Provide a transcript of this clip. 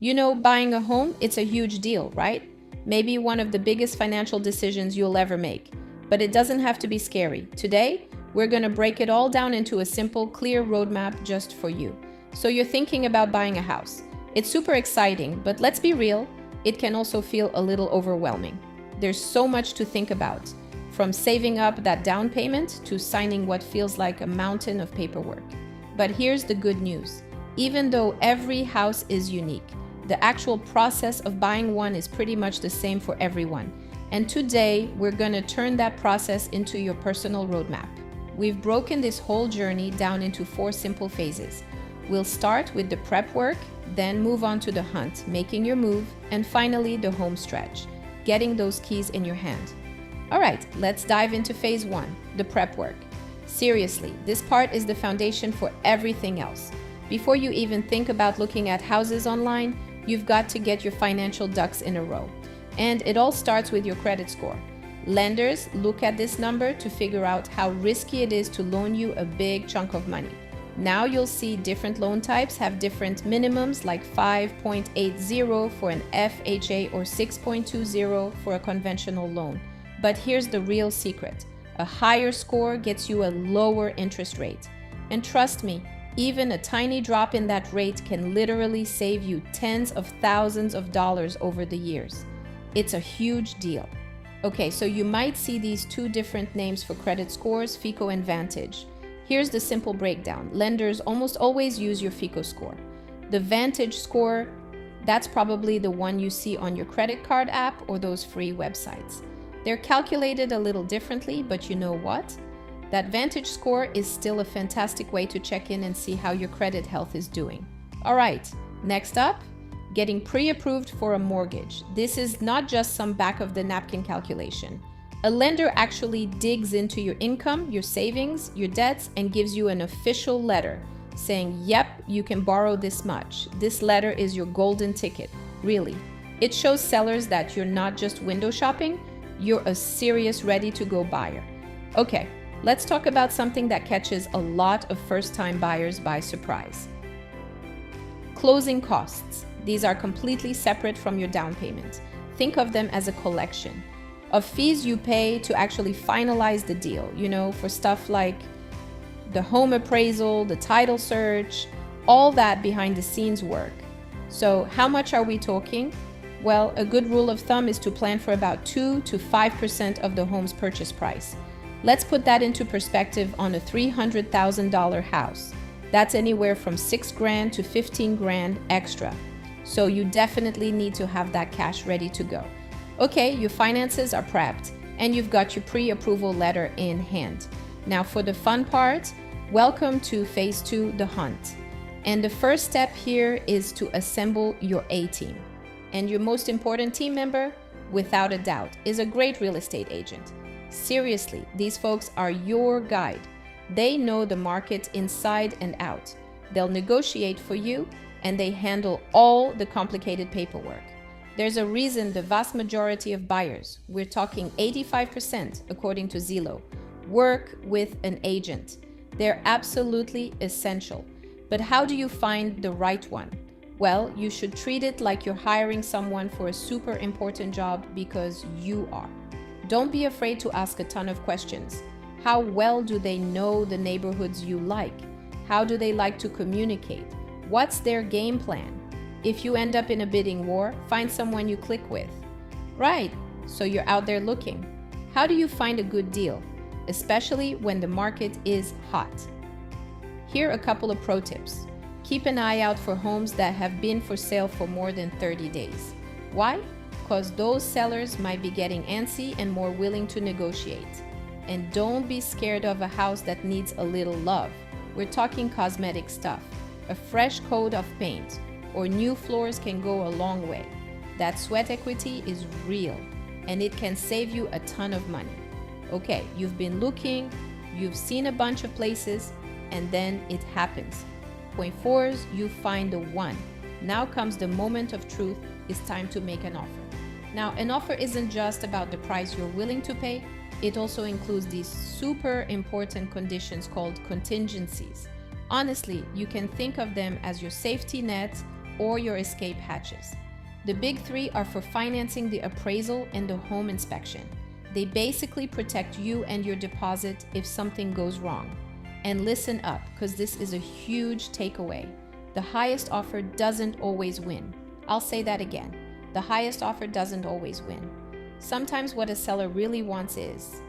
You know, buying a home, it's a huge deal, right? Maybe one of the biggest financial decisions you'll ever make. But it doesn't have to be scary. Today, we're going to break it all down into a simple, clear roadmap just for you. So you're thinking about buying a house. It's super exciting, but let's be real, it can also feel a little overwhelming. There's so much to think about, from saving up that down payment to signing what feels like a mountain of paperwork. But here's the good news. Even though every house is unique, the actual process of buying one is pretty much the same for everyone. And today, we're going to turn that process into your personal roadmap. We've broken this whole journey down into 4 simple phases. We'll start with the prep work, then move on to the hunt, making your move, and finally the home stretch, getting those keys in your hand. All right, let's dive into phase 1, the prep work. Seriously, this part is the foundation for everything else. Before you even think about looking at houses online, you've got to get your financial ducks in a row. And it all starts with your credit score. Lenders look at this number to figure out how risky it is to loan you a big chunk of money. Now you'll see different loan types have different minimums, like 5.80 for an FHA or 6.20 for a conventional loan. But here's the real secret. A higher score gets you a lower interest rate. And trust me, even a tiny drop in that rate can literally save you tens of thousands of dollars over the years. It's a huge deal. Okay, so you might see these 2 different names for credit scores, FICO and Vantage. Here's the simple breakdown. Lenders almost always use your FICO score. The Vantage score, that's probably the one you see on your credit card app or those free websites. They're calculated a little differently, but you know what? That Vantage score is still a fantastic way to check in and see how your credit health is doing. All right, next up, getting pre-approved for a mortgage. This is not just some back-of-the-napkin calculation. A lender actually digs into your income, your savings, your debts, and gives you an official letter saying, yep, you can borrow this much. This letter is your golden ticket, really. It shows sellers that you're not just window shopping, you're a serious ready-to-go buyer. Okay, let's talk about something that catches a lot of first-time buyers by surprise. Closing costs. These are completely separate from your down payment. Think of them as a collection of fees you pay to actually finalize the deal, for stuff like the home appraisal, the title search, all that behind the scenes work. So how much are we talking? Well, a good rule of thumb is to plan for about 2 to 5% of the home's purchase price. Let's put that into perspective on a $300,000 house. That's anywhere from $6,000 to $15,000 extra. So you definitely need to have that cash ready to go. Okay, your finances are prepped and you've got your pre-approval letter in hand. Now for the fun part, welcome to phase 2, the hunt. And the first step here is to assemble your A-team. And your most important team member, without a doubt, is a great real estate agent. Seriously, these folks are your guide. They know the market inside and out. They'll negotiate for you, and they handle all the complicated paperwork. There's a reason the vast majority of buyers, we're talking 85% according to Zillow, work with an agent. They're absolutely essential. But how do you find the right one? Well, you should treat it like you're hiring someone for a super important job, because you are. Don't be afraid to ask a ton of questions. How well do they know the neighborhoods you like? How do they like to communicate? What's their game plan? If you end up in a bidding war, find someone you click with. Right, so you're out there looking. How do you find a good deal, especially when the market is hot? Here are a couple of pro tips. Keep an eye out for homes that have been for sale for more than 30 days. Why? Because those sellers might be getting antsy and more willing to negotiate. And don't be scared of a house that needs a little love. We're talking cosmetic stuff. A fresh coat of paint or new floors can go a long way. That sweat equity is real, and it can save you a ton of money. Okay, you've been looking, you've seen a bunch of places, and then it happens. Point 4 is you find the one. Now comes the moment of truth. It's time to make an offer. Now, an offer isn't just about the price you're willing to pay. It also includes these super important conditions called contingencies. Honestly, you can think of them as your safety net or your escape hatches. The big three are for financing the appraisal and the home inspection. They basically protect you and your deposit if something goes wrong. And listen up, because this is a huge takeaway. The highest offer doesn't always win. I'll say that again. The highest offer doesn't always win. Sometimes what a seller really wants is